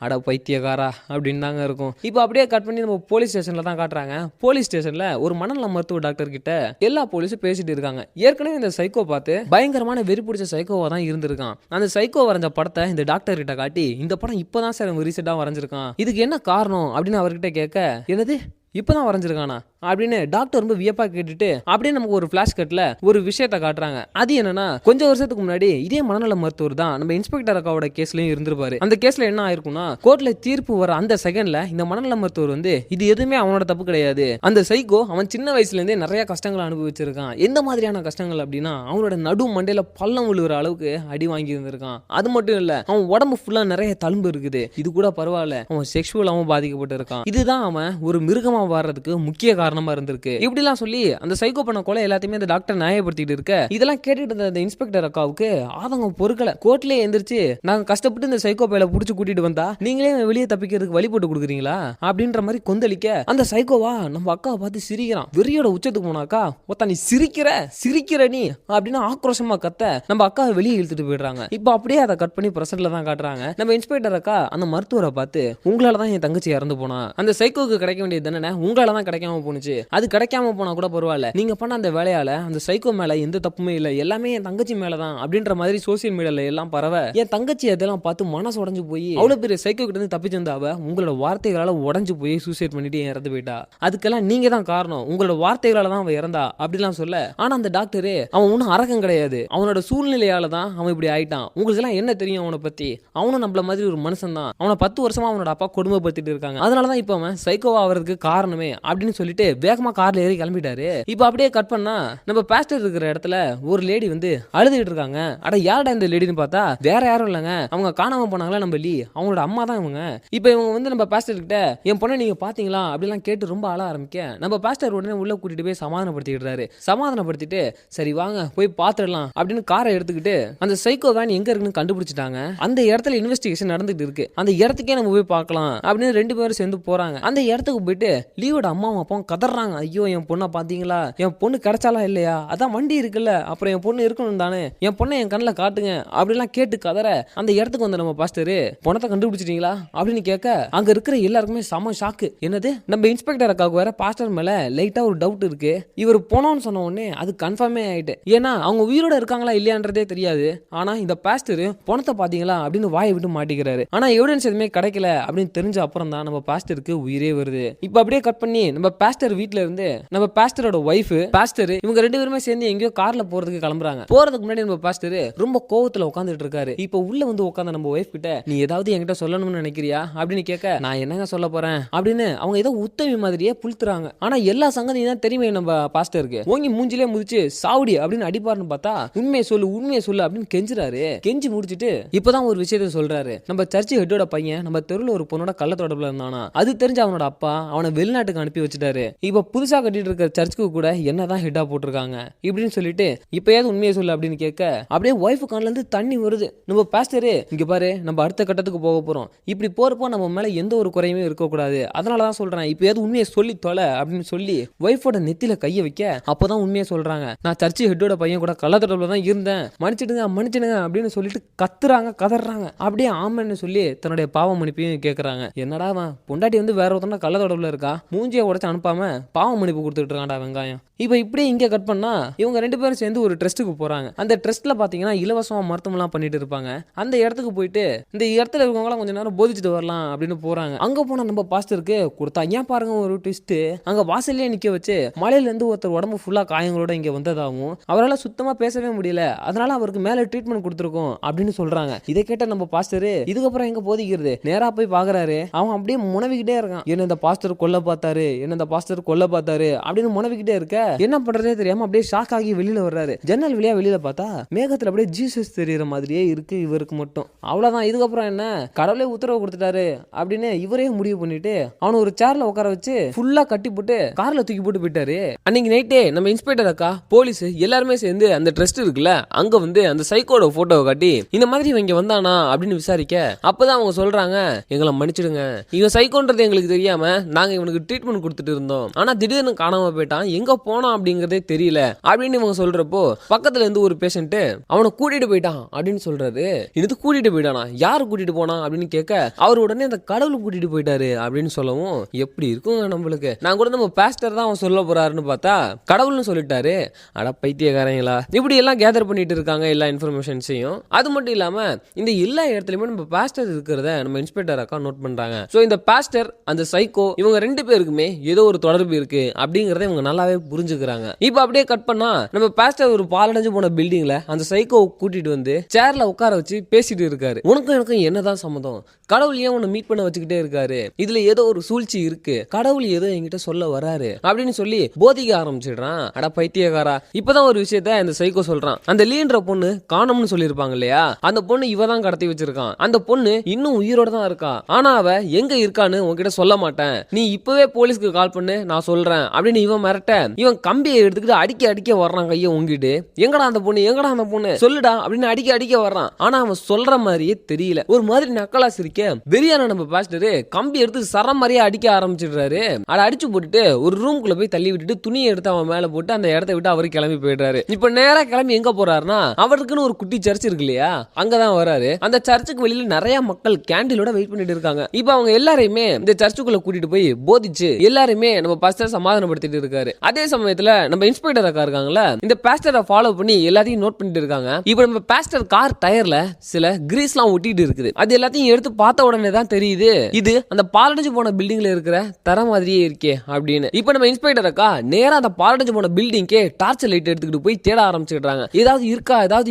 அட பைத்தியக்காரா அப்படின்னு தாங்க இருக்கும். இப்போ அப்படியே கட் பண்ணி நம்ம போலீஸ் ஸ்டேஷன்ல தான் காட்டுறாங்க. போலீஸ் ஸ்டேஷன்ல ஒரு மனநல மருத்துவ டாக்டர் கிட்ட எல்லா போலீஸும் பேசிட்டு இருக்காங்க. ஏற்கனவே இந்த சைக்கோ பார்த்து பயங்கரமான வெறி பிடிச்ச சைக்கோவா தான் இருந்திருக்கான். அந்த சைக்கோ வரைஞ்ச படத்தை இந்த டாக்டர் கிட்ட காட்டி இந்த படம் இப்பதான் சார் ரீசெண்டா வரைஞ்சிருக்கான், இதுக்கு என்ன காரணம் அப்படின்னு அவர்கிட்ட கேட்க, என்னது இப்பதான் வரைஞ்சிருக்கானா அப்படின்னு டாக்டர் ரொம்ப வியப்பா கேட்டுட்டு அப்படியே நமக்கு ஒரு பிளாஷ் கட்ல ஒரு விஷயத்த காட்டுறாங்க. அது என்னன்னா, கொஞ்சம் வருஷத்துக்கு முன்னாடி இதே மனநல மருத்துவர் தான் நம்ம இன்ஸ்பெக்டர் அக்காவோட கேஸ்லயும் இருந்திருப்பாரு. அந்த கேஸ்ல என்ன ஆயிருக்கும்னா, கோர்ட்ல தீர்ப்பு வர அந்த செகண்ட்ல இந்த மனநல மருத்துவர் வந்து இது எதுவுமே அவனோட தப்பு கிடையாது, அந்த சைக்கோ அவன் சின்ன வயசுல இருந்தே நிறைய கஷ்டங்களை அனுபவிச்சிருக்கான். எந்த மாதிரியான கஷ்டங்கள் அப்படின்னா, அவனோட நடு மண்டையில பள்ளம் விழுகிற அளவுக்கு அடி வாங்கி இருந்திருக்கான். அது மட்டும் இல்ல, அவன் உடம்பு ஃபுல்லா நிறைய தழும்பு இருக்குது, இது கூட பரவாயில்ல, அவன் செக்ஷுவலாவும் பாதிக்கப்பட்டு இருக்கான். இதுதான் அவன் ஒரு மிருகமா வர்றதுக்கு முக்கிய காரணமா இருந்திருக்கு. இப்படிலாம் சொல்லி அந்த சைக்கோ பண்ண கொலை எல்லாத்தையுமே அந்த டாக்டர் நியாயப்படுத்திட்டு இருக்க, இதெல்லாம் கேட்டுட்டு இருந்த அந்த இன்ஸ்பெக்டர் அக்காவுக்கு ஆதங்கம் பொறுக்கல. கோர்ட்லயே எந்திரிச்சு, நாங்க கஷ்டப்பட்டு இந்த சைக்கோ பையில புடிச்சு கூட்டிட்டு வந்தா நீங்களே வெளியே தப்பிக்கிறதுக்கு வழி போட்டு கொடுக்குறீங்களா அப்படின்ற மாதிரி கொந்தளிக்க, அந்த சைக்கோவா நம்ம அக்காவை பார்த்து சிரிக்கிறான். வெறியோட உச்சத்துக்கு போனாக்கா, ஒத்தா நீ சிரிக்கிற நீ அப்படின்னு ஆக்ரோஷமா கத்த நம்ம அக்காவை வெளியே இழுத்துட்டு போயிடுறாங்க. இப்போ அப்படியே அதை கட் பண்ணி பிரசன்ட்ல தான் காட்டுறாங்க. நம்ம இன்ஸ்பெக்டர் அக்கா அந்த மருத்துவரை பார்த்து, உங்களாலதான் என் தங்கச்சி இறந்து போனா, அந்த சைக்கோக்கு கிடைக்க வேண்டியது தானே உங்களால தான் கிடைக்காம போனுச்சு, அது கிடைக்காம போனா கூட பரவாயில்ல, நீங்க பண்ண அந்த வேலையால அந்த சைக்கோ மேல எந்த தப்புமே இல்ல, எல்லாமே என் தங்கச்சி மேலதான் அப்படின்ற மாதிரி சோசியல் மீடியால எல்லாம் பரவ, என் தங்கச்சி அதெல்லாம் பார்த்து மனசு உடஞ்சு போய் அவ்வளவு பெரிய சைக்கோ கிட்ட இருந்து தப்பிச்சு வந்தாவ உங்களோட வார்த்தைகளால உடஞ்சு போய் சூசைட் பண்ணிட்டு இறந்து போயிட்டா, அதுக்கெல்லாம் நீங்க தான் காரணம், உங்களோட வார்த்தைகளால தான் அவ இறந்தா அப்படிலாம் சொல்ல, ஆனா அந்த டாக்டரு அவன் ஒன்னும் அரக்கம் கிடையாது, அவனோட சூழ்நிலையால தான் அவன் இப்படி ஆயிட்டான், உங்களுக்கு எல்லாம் என்ன தெரியும் அவனை பத்தி, அவனும் நம்மள மாதிரி ஒரு மனுஷன் தான், அவனை 10 வருஷமா அவனோட அப்பா கொடுமைப்படுத்திட்டு இருக்காங்க, அதனாலதான் இப்ப அவன் சைக்கோவா ஆகிறதுக்கு காரணமே அப்படின்னு சொல்லிட்டு வேகமா கார்ல ஏறி கிளம்பிட்டாரு. இப்ப அப்படியே கட் பண்ணா நம்ம பாஸ்டர் இருக்கிற இடத்துல ஒரு லேடி வந்து அழுதுகிட்டு இருக்காங்க. அட யாரடா இந்த லேடின்னு பார்த்தா வேற யாரும் இல்லங்க, அவங்க காணாம போனாங்களா நம்ம லீ, அவங்களோட அம்மா தான் இவங்க. இப்ப இவங்க வந்து நம்ம பாஸ்டர் கிட்ட என் பொண்ணை நீங்க பாத்தீங்களா அப்படிலாம் கேட்டு ரொம்ப அழ ஆரம்பிக்க, நம்ம பாஸ்டர் உடனே உள்ள கூட்டிட்டு போய் சமாதானப்படுத்திடுறாரு. சமாதானப்படுத்திட்டு சரி வாங்க போய் பாத்துடலாம் அப்படின்னு காரை எடுத்துக்கிட்டு அந்த சைக்கோ வேன் எங்க இருக்குன்னு கண்டுபிடிச்சிட்டாங்க. அந்த இடத்துல இன்வெஸ்டிகேஷன் நடந்துட்டு இருக்கு, அந்த இடத்துக்கே நம்ம போய் பார்க்கலாம் அப்படின்னு 2 பேரும் சேர்ந்து போறாங்க. அந்த இடத்துக்கு போயிட்டு லீவோட அம்மாவும் அப்பாவும் கதறாங்க, ஐயோ என் பொண்ணை பாத்தீங்களா, என் பொண்ணு கிடைச்சாலா இல்லையா, அதான் வண்டி இருக்குல்ல, அப்புறம் என் பொண்ணு இருக்கணும் தானே, என் பொண்ணை என் கண்ணில் காட்டுங்க அப்படிலாம் கேட்டு கதற அந்த இடத்துக்கு வந்த நம்ம பாஸ்டர் பணத்தை கண்டுபிடிச்சிட்டீங்களா அப்படின்னு கேட்க, அங்க இருக்கிற எல்லாருக்குமே செம ஷாக்கு. என்னது, நம்ம இன்ஸ்பெக்டர் அக்காவுக்கு வேற பாஸ்டர் மேல லைட்டா ஒரு டவுட் இருக்கு, இவர் போனோம்னு சொன்ன உடனே அது கன்ஃபார்மே ஆயிட்டு, ஏன்னா அவங்க உயிரோட இருக்காங்களா இல்லையான்றதே தெரியாது, ஆனா இந்த பாஸ்டர் பணத்தை பாத்தீங்களா அப்படின்னு வாயை விட்டு மாட்டிக்கிறாரு, ஆனா எவிடன்ஸ் எதுவுமே கிடைக்கல அப்படின்னு தெரிஞ்ச அப்புறம் தான் நம்ம பாஸ்டருக்கு உயிரே வருது. இப்ப அப்படியே கட் பண்ணி நம்ம பாஸ்டர் வீட்ல இருந்து நம்ம பாஸ்டரோட ஒய்ஃப் பாஸ்டர் இவங்க 2 பேருமே சேர்ந்து எங்கேயோ கார்ல போறதுக்கு கிளம்புறாங்க. போறதுக்கு முன்னாடி நம்ம பாஸ்டர் ரொம்ப கோவத்துல உட்காந்துட்டு இருக்காரு. இப்போ உள்ள வந்து உட்கார்ந்த நம்ம ஒய்ஃப் கிட்ட, நீ ஏதாவது என்கிட்ட சொல்லணும்னு நினைக்கிறியா அப்படின்னு கேட்க, நான் என்னங்க சொல்ல போறேன் அப்படின்னு அவங்க ஏதோ உத்தவி மாதிரியே புளுத்துறாங்க. ஆனா எல்லா சங்கதியும் தான் தெரியுமே நம்ம பாஸ்டருக்கு. ஓங்கி மூஞ்சிலே முதிச்சு சாவுடி அப்படின்னு அடிப்பாருன்னு பார்த்தா, உண்மையை சொல்லு அப்படின்னு கெஞ்சுறாரு. கெஞ்சி முடிச்சுட்டு இப்பதான் ஒரு விஷயத்த சொல்றாரு. நம்ம சர்ச் ஹெட்டோட பையன் நம்ம தெருவில் ஒரு பொண்ணோட கள்ள தொடர்புல இருந்தானா, அது தெரிஞ்ச அவனோட அப்பா அவனை வெளிநாட்டுக்கு அனுப்பி வச்சுட்டாரு. இப்ப புதுசா கட்டிட்டு இருக்க சர்ச்சுக்கு கூட என்னதான் ஹெட்டா போட்டிருக்காங்க இப்படின்னு சொல்லிட்டு இப்பயாவது உண்மையை சொல்லு அப்படின்னு கேட்க, அப்படியே ஒய்ஃபு கண்ணுல இருந்து தண்ணி வருது. நம்ம பாஸ்டரு, இங்க பாரு நம்ம அடுத்த கட்டத்துக்கு போக போறோம், இப்படி போறப்போ நம்ம மேல எந்த ஒரு குறையுமே இருக்கக்கூடாது, அதனாலதான் சொல்றேன் இப்பயாவது உண்மையை சொல்லி தொலை அப்படின்னு சொல்லி ஒய்ஃபோட நெத்தில கைய வைக்க, அப்பதான் உண்மையை சொல்றாங்க, நான் சர்ச்சு ஹெட்டோட பையன் கூட கள்ளத்தொடர்புல தான் இருந்தேன், மன்னிச்சிடுங்க அப்படின்னு சொல்லிட்டு கத்துறாங்க கதறாங்க. அப்படியே ஆமன்னு சொல்லி தன்னுடைய பாவ மன்னிப்பையும் கேட்கறாங்க. என்னடா பொண்டாட்டி வந்து வேற ஒருத்தன கள்ளத்தொடர்புல இருக்கா, மூஞ்சியை உடைச்சு அனுப்பாம பாவ மன்னிப்பு கொடுத்துட்டு இருக்கான்டா வெங்காயம். இப்போ இப்படியே இங்கே கட் பண்ணா இவங்க 2 பேரும் சேர்ந்து ஒரு ட்ரஸ்ட்டுக்கு போறாங்க. அந்த ட்ரஸ்ட்ல பாத்தீங்கன்னா இலவசமா மருத்துவம்லாம் பண்ணிட்டு இருப்பாங்க. அந்த இடத்துக்கு போயிட்டு இந்த இடத்துல இருக்கவங்களாம் கொஞ்ச நேரம் போதிச்சுட்டு வரலாம் அப்படின்னு போறாங்க. அங்க போனா நம்ம பாஸ்டருக்கு கொடுத்தா ஏன் பாருங்க ஒரு ட்விஸ்ட், அங்க வாசல்லே நிக்க வச்சு மலையில இருந்து ஒருத்தர் உடம்பு ஃபுல்லா காயங்களோட இங்க வந்ததாகவும் அவரால் சுத்தமா பேசவே முடியல, அதனால அவருக்கு மேல ட்ரீட்மெண்ட் கொடுத்துருக்கோம் அப்படின்னு சொல்றாங்க. இதை கேட்ட நம்ம பாஸ்டர் இதுக்கப்புறம் எங்க போதிக்கிறது, நேரா போய் பாக்குறாரு. அவன் அப்படியே முனவிக்கிட்டே இருக்கான், என்ன இந்த பாஸ்டர் கொல்ல பார்த்தாரு, என்ன இந்த பாஸ்டர் பாஸ்டர் கொல்ல பார்த்தாரு அப்படின்னு முனவிக்கிட்டே இருக்க என்ன பண்றதே தெரியாம அப்படியே ஷாக் ஆகி வெளியில வர்றாரு. ஜன்னல் வழியா வெளியில பார்த்தா மேகத்துல அப்படியே ஜீசஸ் தெரியற மாதிரியே இருக்கு இவருக்கு மட்டும். அவ்வளவுதான், இதுக்கப்புறம் என்ன, கடவுளே உத்தரவு கொடுத்துட்டாரு அப்படின்னு இவரே முடிவு பண்ணிட்டு அவனை ஒரு சேர்ல உட்கார வச்சு ஃபுல்லா கட்டி போட்டு கார்ல தூக்கி போட்டு போயிட்டாரு. அன்னைக்கு நைட்டே நம்ம இன்ஸ்பெக்டர் அக்கா போலீஸ் எல்லாருமே சேர்ந்து அந்த ட்ரஸ்ட் இருக்குல்ல அங்க வந்து அந்த சைக்கோட போட்டோவை காட்டி இந்த மாதிரி இவங்க வந்தானா அப்படின்னு விசாரிக்க அப்பதான் அவங்க சொல்றாங்க, எங்களை மன்னிச்சிடுங்க, இவன் சைக்கோன்றது எங்களுக்கு தெரியாம நாங்க இவனுக்கு ட்ரீட்மெண்ட் கொடுத்துட்டு இருந்தோம், ஆனா திடீர்னு காணாம போயிட்டான், எங்க போனான் அப்படிங்கறதே தெரியல அப்படின்னு இவங்க சொல்றப்போ பக்கத்துல இருந்து ஒரு பேஷண்ட் அவனை கூட்டிட்டு போயிட்டான் அப்படின்னு சொல்றாரு. இது கூட்டிட்டு போயிட்டானா, யாரு கூட்டிட்டு போனா அப்படின்னு கேட்க அவர் உடனே அந்த கடவுள் கூட்டிட்டு போயிட்டாரு அப்படின்னு சொல்லவும் எப்படி இருக்குங்க நம்மளுக்கு. நான் கூட நம்ம பாஸ்டர் தான் அவன் சொல்ல போறாருன்னு பார்த்தா கடவுள்னு சொல்லிட்டாரு. அட பைத்தியக்காரங்களா, இப்படி எல்லாம் கேதர் பண்ணிட்டு இருக்காங்க எல்லா இன்ஃபர்மேஷன்ஸையும். அது மட்டும் இல்லாம இந்த எல்லா இடத்துலயுமே நம்ம பாஸ்டர் இருக்கிறத நம்ம இன்ஸ்பெக்டர் அக்கா நோட் பண்றாங்க. சோ இந்த பாஸ்டர் அந்த சைக்கோ இவங்க ரெண்டு பேருக்குமே ஏதோ ஒரு தொடர்பு இருக்கு அப்படிங்கறத இவங்க நல்லாவே புரிஞ்சுக்கிறாங்க. இப்ப அப்படியே கட் பண்ணா நம்ம பாஸ்டர் ஒரு பாலடைஞ்சு போன பில்டிங்ல அந்த சைக்கோ கூட்டிட்டு வந்து சேர்ல உட்கார வச்சு பேசிட்டு இருக்காரு. உனக்கும் எனக்கும் என்னதான் சம்மதம், கடவுள் ஏன் உன்னை மீட் பண்ண வச்சுக்கிட்டே இருக்காரு, இதுல ஏதோ ஒரு சூழ்ச்சி இருக்கு, கடவுள் ஏதோ என்கிட்ட சொல்ல வராரு அப்படின்னு சொல்லி போதிக்க ஆரம்பிச்சிடுறான். அட பைத்தியக்காரா, இப்பதான் ஒரு விஷயத்த இந்த சைக்கோ சொல்றான். அந்த லீன்ற பொண்ணு காணோம்னு சொல்லிருப்பாங்க இல்லையா, அந்த பொண்ணு இவ தான் கடத்தி வச்சிருக்கான், அந்த பொண்ணு இன்னும் உயிரோட தான் இருக்கா, ஆனா அவ எங்க இருக்கான்னு உன்கிட்ட சொல்ல மாட்டேன், நீ இப்பவே போலீஸ்க்கு கால் பண்ணு நான் சொல்றேன் அப்படின்னு இவன் மிரட்ட இவன் கம்பியை எடுத்துக்கிட்டு அடிக்க வர்றான் கையை உங்கிட்டு. எங்கடா அந்த பொண்ணு, எங்கடா அந்த பொண்ணு சொல்லுடா அப்படின்னு அடிக்க வர்றான். ஆனா அவன் சொல்ற மாதிரியே தெரியல, ஒரு மாதிரி நக்கலா சிரிக்க வெறியான நம்ம பாஸ்டர் கம்பி எடுத்து சரம் மாதிரியே அடிக்க ஆரம்பிச்சிடுறாரு. அதை அடிச்சு போட்டுட்டு ஒரு ரூம்குள்ள போய் தள்ளி விட்டுட்டு துணியை எடுத்து அவன் மேல போட்டு அந்த இடத்த விட்டு அவரு கிளம்பி போயிடுறாரு. இப்ப நேரா கிளம்பி எங்க போறாருன்னா அவருக்குன்னு ஒரு குட்டி சர்ச் இருக்கு இல்லையா, அங்கதான் வராரு. அந்த சர்ச்சுக்கு வெளியில நிறைய மக்கள் கேண்டிலோட வெயிட் பண்ணிட்டு இருக்காங்க. இப்ப அவங்க எல்லாரையுமே இந்த சர்ச்சுக்குள்ள கூட்டிட்டு போய் போதிச்சு எல்லாருமே நம்ம பாஸ்டர் சமாதானப்படுத்திட்டு இருக்காரு. அதே சமயத்துல நம்ம இன்ஸ்பெக்டர் அக்கா இருக்காங்கல்ல, இந்த பாஸ்டரை ஃபாலோ பண்ணி எல்லாத்தையும் நோட் பண்ணிட்டு இருக்காங்க. இப்ப நம்ம பாஸ்டர் கார் டயர்ல சில கிரீஸ் எல்லாம் ஒட்டிட்டு இருக்குது. அது எல்லாத்தையும் எடுத்து பார்த்த உடனே தான் தெரியுது இது அந்த பாலடைஞ்சு போன பில்டிங்ல இருக்கிற தர மாதிரியே இருக்கே அப்படின்னு. இப்ப நம்ம இன்ஸ்பெக்டர் அக்கா நேரா அந்த பாலடைஞ்சு போன பில்டிங்கே டார்ச் லைட் எடுத்துக்கிட்டு போய் தேட ஆரம்பிச்சுட்டாங்க. ஏதாவது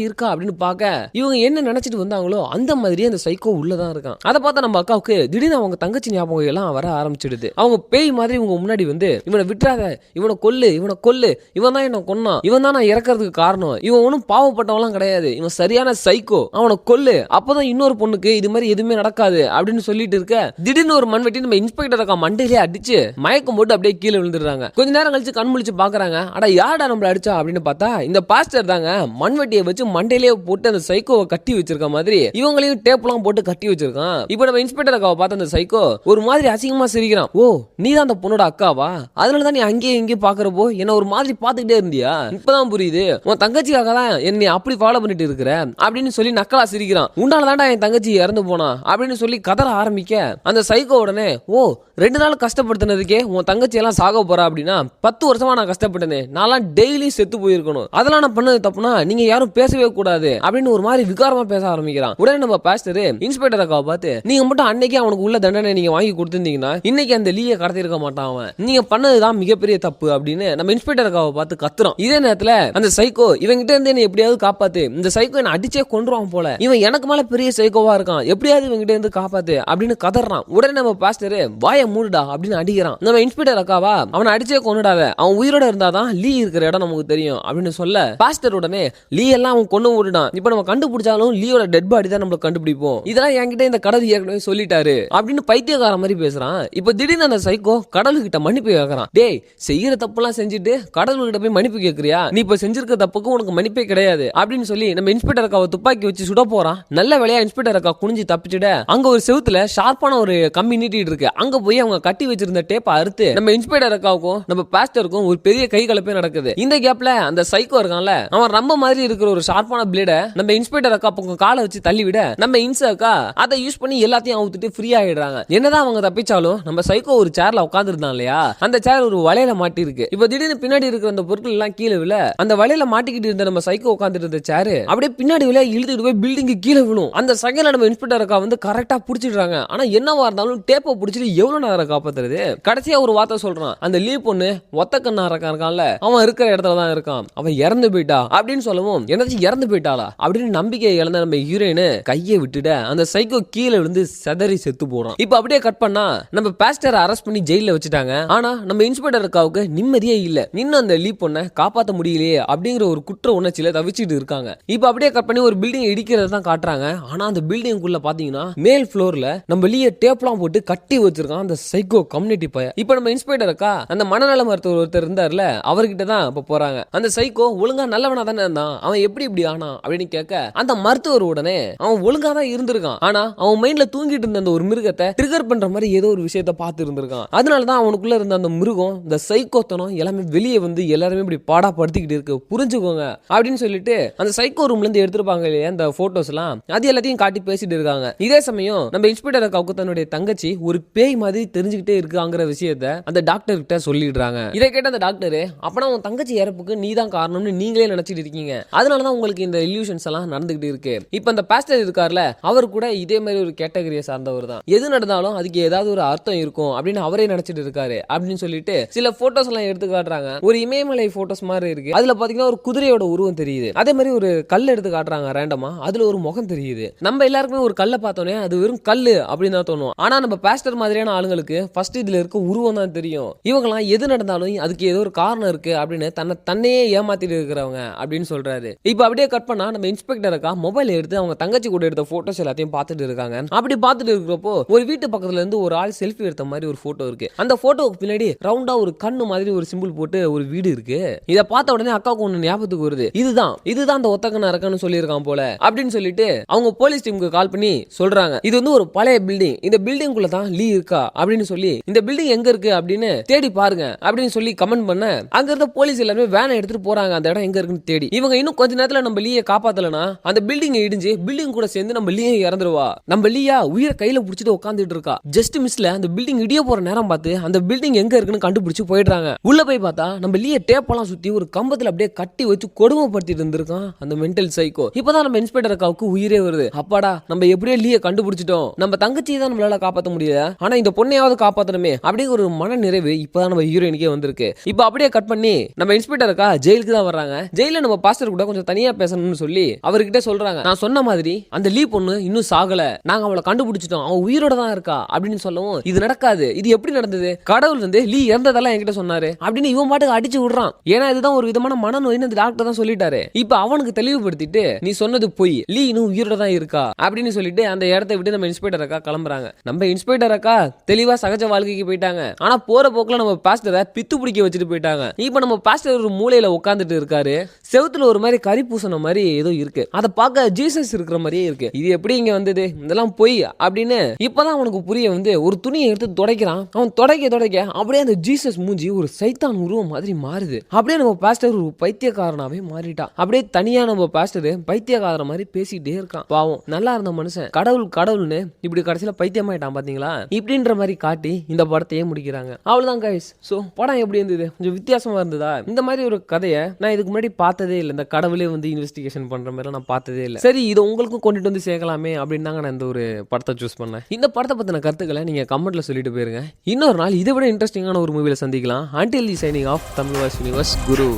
இருக்கா அப்படின்னு பார்க்க இவங்க என்ன நினைச்சிட்டு வந்தாங்களோ அந்த மாதிரியே அந்த சைக்கோ உள்ளதான் இருக்கான். அதை பார்த்தா நம்ம அக்காவுக்கு திடீர்னு அவங்க தங்கச்சி ஞாபகம் எல்லாம் வர ஆரம்பிச்சிடுது. அவங்க பேய் மாதிரி இவங்க முன்னாடி வந்து இவனை விட்டுறாத, இவனை கொல்லு, இவன் தான் என்ன கொன்னான், இவன் தான் நான் இறக்கிறதுக்கு காரணம், இவன் ஒன்னும் பாவப்பட்டவெல்லாம் கிடையாது, இவன் சரியான சைக்கோ, அவனை கொல்லு, அப்பதான் இன்னொரு பொண்ணுக்கு இது மாதிரி எதுவுமே நடக்காது அப்படின்னு சொல்லிட்டு இருக்க திடீர்னு ஒரு மண்வெட்டி நம்ம இன்ஸ்பெக்டர் அக்கா மண்டையிலே அடிச்சு மயக்கம் போட்டு அப்படியே கீழே விழுந்துடுறாங்க. கொஞ்ச நேரம் கழிச்சு கண் முழிச்சு பாக்குறாங்க, அட யாரா நம்மள அடிச்சா அப்படின்னு பார்த்தா இந்த பாஸ்டர் தாங்க மண்வெட்டியை வச்சு மண்டையிலே போட்டு அந்த சைக்கோவை கட்டி வச்சிருக்க மாதிரி இவங்களையும் டேப் எல்லாம் போட்டு கட்டி வச்சிருக்கான். இப்போ நம்ம இன்ஸ்பெக்டர் அக்காவை பார்த்த அந்த சைக்கோ ஒரு மாதிரி அசிங்கமா சிரிக்கிறான். ஓ, நீ தான் அந்த பொண்ணோட அக்காவா, அதனாலதான் நீ அங்கேயும் இங்கேயும் பாக்குறப்போ என்ன ஒரு மாதிரி பாத்துக்கிட்டே இருந்தியா, இப்பதான் புரியுது, உன் தங்கச்சிக்காக தான் என்னை அப்படி ஃபாலோ பண்ணிட்டு இருக்கிற அப்படின்னு சொல்லி நக்கலா சிரிக்கிறான். உண்டாலதான்டா என் தங்கச்சி இறந்து போனா அப்படின்னு சொல்லி கதற ஆரம்பிக்க அந்த சைக்கோ உடனே, ஓ 2 நாள் கஷ்டப்படுத்தினதுக்கே உன் தங்கச்சி எல்லாம் சாக போறா அப்படின்னா 10 வருஷமா நான் கஷ்டப்பட்டேனே, நான்லாம் டெய்லி செத்து போயிருக்கணும், அதெல்லாம் நான் பண்ணது தப்புனா நீங்க யாரும் பேசவே கூடாது அப்படின்னு ஒரு மாதிரி விகாரமா பேச ஆரம்பிக்கிறான். உடனே நம்ம பாஸ்டர் இன்ஸ்பெக்டர் அக்காவை பார்த்து, நீங்க மட்டும் அன்னைக்கு அவனுக்கு உள்ள தண்டனை நீங்க வாங்கி கொடுத்திருந்தீங்கன்னா இன்னைக்கு அந்த லீயை கடத்தி இருக்க மாட்டான், அவன் நீங்க பண்ணதுதான் மிகப்பெரிய தப்பு அப்படின்னு நம்ம இன்ஸ்பெக்டர் அக்காவை பார்த்து கத்துறான். இதே நேரத்துல அந்த சைக்கோ இவங்கிட்ட இருந்து என்ன எப்படியாவது காப்பாத்து, இந்த சைக்கோ என்ன அடிச்சே கொன்றுவான் போல, இவன் எனக்கு மேல பெரிய சைக்கோவா இருக்கான், எப்படியாவது இவங்கிட்ட இருந்து காப்பாத்து அப்படின்னு கதறான். உடனே நம்ம பாஸ்டர் வாய மூடுடா அப்படின்னு அடிக்கிறான். நம்ம இன்ஸ்பெக்டர் அக்காவா அவனை அடிச்சே கொன்னுடாத, அவன் உயிரோட இருந்தாதான் லீ இருக்கிற இடம் நமக்கு தெரியும் அப்படின்னு சொல்ல பாஸ்டர் உடனே லீ எல்லாம் அவன் கொண்டு விடுடான், இப்ப நம்ம கண்டுபிடிச்சாலும் லீயோட டெட் பாடி தான் நம்ம கண்டுபிடிப்போம், இதெல்லாம் என்கிட்ட இந்த கடவுள் ஏற்கனவே சொல்லிட்டாரு அப்படின்னு பைத்தியக்கார மாதிரி பேசுறான். இப்ப திடீர்னு அந்த சைக்கோ கடவுள்கிட்ட மன்னிப்பு கேட்கறான். டேய், செய்யற தப்புலாம் செஞ்சுட்டு கடவுள்கிட்ட போய் மன்னிப்பு கேட்கறியா, நீ இப்ப செஞ்சிருக்க தப்புக்கு உனக்கு மன்னிப்பே கிடையாது அப்படின்னு சொல்லி நம்ம இன்ஸ்பெக்டர் அக்காவை துப்பாக்கி வச்சு சுட போறான். நல்ல வேலையா இன்ஸ்பெக்டர் அக்கா குனிஞ்சு தப்பிச்சுட அங்க ஒரு செவுத்துல ஷார்ப்பான ஒரு கம்பி நீட்டிட்டு இருக்கு, அங்க போய் அவங்க கட்டி வச்சிருந்த டேப்பை அறுத்து நம்ம இன்ஸ்பெக்டர் அக்காவுக்கும் நம்ம பாஸ்டருக்கும் ஒரு பெரிய கை கலப்பே நடக்குது. இந்த கேப்ல அந்த சைக்கோ இருக்கான்ல, அவன் ரொம்ப மாதிரி இருக்கிற ஒரு ஷார்ப்பான பிளேட நம்ம இன்ஸ்பெக்டர் அக்கா பக்கம் காலை வச்சு தள்ளி விட நம்ம இன்ஸ் அக்கா அதை யூஸ் பண்ணி எல்லாத்தையும் அவுத்துட்டு ஃப்ரீ ஆயிடுறாங்க. என்னதான் அவங்க தப்பிச்சாலும் நம்ம சைக்கோ ஒரு சேர்ல உட்கார்ந்து இருந்தான் இல்லையா, அந்த சேர் ஒரு வலையில மாட்டி இருக்கு. இப்ப திடீர்னு பின்னாடி இருக்கிற அந்த பொருட்கள் எல்லாம் கீழே விழ அந்த வலையில மாட்டிக்கிட்டு இருந்த நம்ம சைக்கோ உட்கார்ந்துட்டு இருந்த சேரு அப்படியே பின்னாடி விழ இழுத்துட்டு போய் பில்டிங் கீழே விழும். அந்த செகண்ட்ல நம்ம இன்ஸ்பெக்டர் அக்கா வந்து கரெக்டா புடிச்சிடுறாங்க. ஆனா என்னவா இருந்தாலும் டேப்பை புடிச்சிட்டு எவ்வளவு நேரம் காப்பாத்துறது. கடைசியா ஒரு வார்த்தை சொல்றான், அந்த லீ பொண்ணு ஒத்த கண்ணா இருக்கான்ல, அவன் இருக்கிற இடத்துல தான் இருக்கான், அவன் இறந்து போயிட்டா அப்படின்னு சொல்லவும் என்னது இறந்து போயிட்டாளா அப்படின்னு நம்பிக்கை இழந்த நம்ம ஹீரோயின் கையை விட்டுட அந்த சைக்கோ கீழே விழுந்து செதறி செத்து போறான். இப்ப அப்படியே கட் பண்ணா நம்ம பாஸ்டரை அரெஸ்ட் பண்ணி ஜெயில வச்சுட்டாங்க. ஆனா நம்ம இன்ஸ்பெக்டர் அக்காவுக்கு நிம்மதியே இல்ல. இன்னும் அந்த லீ பொண்ணை காப்பாற்ற முடியலையே அப்படிங்கிற ஒரு குற்ற உணர்ச்சியில தவிச்சிட்டு இருக்காங்க. இப்ப அப்படியே கட் பண்ணி ஒரு பில்டிங் இடிக்கிறத தான் காட்டுறாங்க. ஆனா அந்த பில்டிங்குள்ள பாத்தீங்கன்னா மேல் ஃப்ளோர்ல நம்ம லீய டேப்லாம் போட்டு கட்டி வச்சிருக்கான் அந்த சைக்கோ கம்யூனிட்டி பைய. இப்ப நம்ம இன்ஸ்பெக்டர் அக்கா அந்த மனநல மருத்துவர் ஒருத்தர் இருந்தார்ல, அவர்கிட்ட தான் இப்ப போறாங்க. அந்த சைக்கோ ஒழுங்கா நல்லவனா தானே இருந்தான், அவன் எப்படி இப்படி ஆனா அப்படின்னு கேட்க அந்த மருத்துவர் உடனே அவன் ஒழுங்கா தான் இருந்திருக்கான், ஆனா அவன் மைண்ட்ல தூங்கிட்டு இருந்த அந்த ஒரு மிருகத்தை ட்ரிகர் பண்ற மாதிரி ஏதோ ஒரு விஷயத்தை பார்த்து இருந்திருக்கான். அதனாலதான் அவனுக்குள்ள இருந்த அந்த மிருகம், இந்த சைக்கோத்தனம் எல்லாமே வெளியே வந்து எல்லாருமே இப்படி பாடா படுத்திக்கிட்டு இருக்கு, புரிஞ்சுக்கோங்க அப்படின்னு சொல்லிட்டு அந்த சைக்கோ ரூம்ல இருந்து எடுத்திருப்பாங்க இல்லையா அந்த போட்டோஸ் எல்லாம், அது எல்லாத்தையும் காட்டி பேசிட்டு இருக்காங்க. இதே சமயம் நம்ம இன்ஸ்பெக்டர் அக்காவுக்கு தன்னுடைய தங்கச்சி ஒரு பேய் மாதிரி தெரிஞ்சுக்கிட்டே இருக்காங்கிற விஷயத்தை அந்த டாக்டர் கிட்ட சொல்லிடுறாங்க. இதை கேட்ட அந்த டாக்டர், அப்பனா உன் தங்கச்சி இறப்புக்கு நீ தான் காரணம்னு நீங்களே நினைச்சிட்டு இருக்கீங்க, அதனாலதான் உங்களுக்கு இந்த இல்யூஷன்ஸ் எல்லாம் நடந்துகிட்டு இருக்கு. இப்ப அந்த பாஸ்டர் இருக்கார்ல, அவர் கூட இதே மாதிரி ஒரு கேட்டகரியை சார்ந்தவர் தான். எது நடந்தாலும் அதுக்கு ஏதாவது ஒரு அர்த்தம் இருக்கும் அப்படின்னு அவரே நினைச்சிட்டு இருக்காரு அப்படின்னு சொல்லிட்டு சில போட்டோஸ் எல்லாம் எடுத்து காட்டுறாங்க. ஒரு இமயமலை போட்டோஸ் மாதிரி இருக்கு. அதுல பாத்தீங்கன்னா ஒரு குதிரையோட உருவம் தெரியுது. அதே மாதிரி ஒரு கல் எடுத்து காட்டுறாங்க ரேண்டமா, அதுல ஒரு முகம் தெரியுது. நம்ம எல்லாருக்குமே ஒரு கல்லை பார்த்தோன்னே அது வெறும் கல்லு அப்படின்னு தான் தோணும். ஆனா நம்ம பாஸ்டர் மாதிரியான ஆளுங்களுக்கு ஃபர்ஸ்ட் இதுல இருக்க உருவம் தான் தெரியும். இவங்கலாம் எது நடந்தாலும் அதுக்கு ஏதோ ஒரு காரணம் இருக்கு அப்படின்னு தன்னையே ஏமாத்திட்டு இருக்கிறவங்க அப்படின்னு சொல்றாரு. இப்ப அப்படியே கட் பண்ணா நம்ம இன்ஸ்பெக்டர் அக்கா மொபைல் எடுத்து அவங்க தங்கச்சி கூட எடுத்த போட்டோஸ் எல்லாத்தையும் பார்த்துட்டு இருக்காங்க. அப்படி பார்த்துட்டு இருக்கிறப்போ ஒரு வீட்டு பக்கத்துல இருந்து ஒரு ஆள் செல்ஃபி எடுத்த மாதிரி ஒரு போட்டோ இருக்கு. அந்த போட்டோக்கு பின்னாடி ரவுண்டா ஒரு கண்ணு மாதிரி ஒரு சிம்பிள் போட்டு ஒரு வீடு இருக்கு. இதை பார்த்த உடனே அக்காவுக்கு ஒண்ணு ஞாபகத்துக்கு வருது, இதுதான் அந்த ஒத்தக்கண்ண இருக்கன்னு சொல்லியிருக்கான் போல அப்படின்னு சொல்லிட்டு அவங்க போலீஸ் டீமுக்கு கால் பண்ணி சொல்றாங்க, இது வந்து ஒரு பழைய பில்டிங், இந்த பில்டிங்குள்ள தான் லீ இருக்கா அப்படின்னு சொல்லி இந்த பில்டிங் எங்க இருக்கு அப்படின்னு தேடி பாருங்க அப்படின்னு சொல்லி கமெண்ட் பண்ண அங்க இருந்த போலீஸ் எல்லாருமே வேனை எடுத்துட்டு போறாங்க அந்த இடம் எங்க இருக்குன்னு தேடி. இவங்க இன்னும் கொஞ்ச நேரத்துல நம்ம லீயை காப்பாத்தலனா அந்த பில்டிங் இடிஞ்சு பில்டிங் கூட சேர்ந்து நம்ம லீயை இறந்துருவா. நம்ம லீயா உயிரை கையில புடிச்சிட்டு உட்காந்துட்டு இருக்கா. ஜஸ்ட் மிஸ்ல அந்த பில்டிங் இடிய போற நேரம் பார்த்து அந்த பில்டிங் எங்க இருக்குன்னு கண்டுபிடிச்சு போயிடுறாங்க. உள்ள போய் பார்த்தா நம்ம லீயை டேப்பெல்லாம் சுத்தி ஒரு கம்பத்துல அப்படியே கட்டி வச்சு கொடுமைப்படுத்திட்டு இருந்திருக்கான் அந்த மென்டல் சைக்கோ. இப்பதான் நம்ம இன்ஸ்பெக்டர் அக்காவுக்கு உயிரே வருது. அப்பாடா நம்ம எப்படியே லீயை கண்டுபிடிச்சிட்டோம், நம்ம தங்கச்சியை தான் நம்மளால காப்பாற்ற முடியல, ஆனா இந்த பொண்ணையாவது காப்பாத்தணுமே அப்படிங்கிற ஒரு மன நிறைவு இப்பதான் நம்ம ஹீரோயினுக்கே வந்திருக்கு. இப்ப அப்படியே கட் பண்ணி நம்ம இன்ஸ்பெக்டர் அக்கா ஜெயிலுக்கு தான் வர்றாங்க. ஜெயில நம்ம பாஸ்டர் கூட கொஞ்சம் தனியா பேசணும்னு சொல்லி அவர்கிட்ட சொல்றாங்க, நான் சொன்ன மாதிரி அந்த லீ பொண்ணு இன்னும் சாகல, நாங்க அவளை கண்டுபிடிச்சிட்டோம், அவன் உயிரோட தான் இருக்கா அப்படின்னு சொல்லவும், இது நடக்காது, இது எப்படி நடந்தது, கடவுள் வந்து லீ இறந்ததெல்லாம் என்கிட்ட சொன்னாரு அப்படின்னு இவன் பாட்டுக்கு அடிச்சு விடுறான். ஏன்னா இதுதான் ஒரு விதமான மனநோயின்னு அந்த டாக்டர் தான் சொல்லிட்டாரு. இப்ப அவனுக்கு தெளிவுபடுத்திட்டு நீ சொன்னது போய், லீ இன்னும் உயிரோட தான் இருக்கா அப்படின்னு சொல்லிட்டு அந்த இடத்தை விட்டு நம்ம இன்ஸ்பெக்டர் அக்கா கிளம்புறாங்க. நம்ம இன்ஸ்பெக்டர் அக்கா தெளிவா சகஜ வாழ்க்கைக்கு போயிட்டாங்க. ஆனா போற போக்குல நம்ம பாஸ்டரை பித்து பிடிக்க வச்சுட்டு போயிட்டாங்க. இப்ப நம்ம பாஸ்டர் ஒரு மூலையில உட்காந்துட்டு இருக்காரு. செவுத்துல ஒரு மாதிரி கறி பூசண மாதிரி ஏதோ இருக்கு, அதை பார்க்க ஜீசஸ் இருக்கிற மாதிரியே இருக்கு. இது எப்படி இங்க வந்தது, இதெல்லாம் போய் அப்படின்னு இப்பதான் அவனுக்கு புரிய வந்து ஒரு துணியை எடுத்து துடைக்கிறான். அவன் துடைக்க அப்படியே அந்த ஜீசஸ் மூஞ்சி ஒரு சைத்தான் உருவம் மாதிரி மாறுது. அப்படியே நம்ம பாஸ்டர் ஒரு பைத்தியக்காரனாவே மாறிட்டான். அப்படியே தனியா நம்ம பாஸ்டர் பைத்தியக்கார மாதிரி பேசிட்டே இருக்கான். பாவம் நல்லா இருந்த மனுஷன் கடவுள்னு இப்படி கடைசியில பைத்தியமாயிட்டான் பாத்தீங்களா இப்படின்ற மாதிரி காட்டி இந்த படத்தையே முடிக்கிறாங்க. அவ்வளவுதான் கைஸ். சோ படம் எப்படி இருந்தது, கொஞ்சம் வித்தியாசமா இருந்ததா? இந்த மாதிரி ஒரு கதையை நான் இதுக்கு முன்னாடி பார்த்ததே இல்லை. இந்த கடவுளே வந்து இன்வெஸ்டிகேஷன் பண்ற மாதிரி நான் பார்த்ததே இல்லை. சரி இதை உங்களுக்கும் கொண்டுட்டு வந்து சேர்க்கலாமே அப்படின்னு தாங்க நான் இந்த ஒரு படத்தை சூஸ் பண்ணேன். இந்த படத்தை பத்தின கருத்துக்களை நீங்க கமெண்ட்ல சொல்லிட்டு போயிருங்க. இன்னொரு நாள் இதை விட இன்ட்ரெஸ்டிங்கான ஒரு மூவில சந்திக்கலாம். Until the signing off, Tamil Voice Universe, Guru.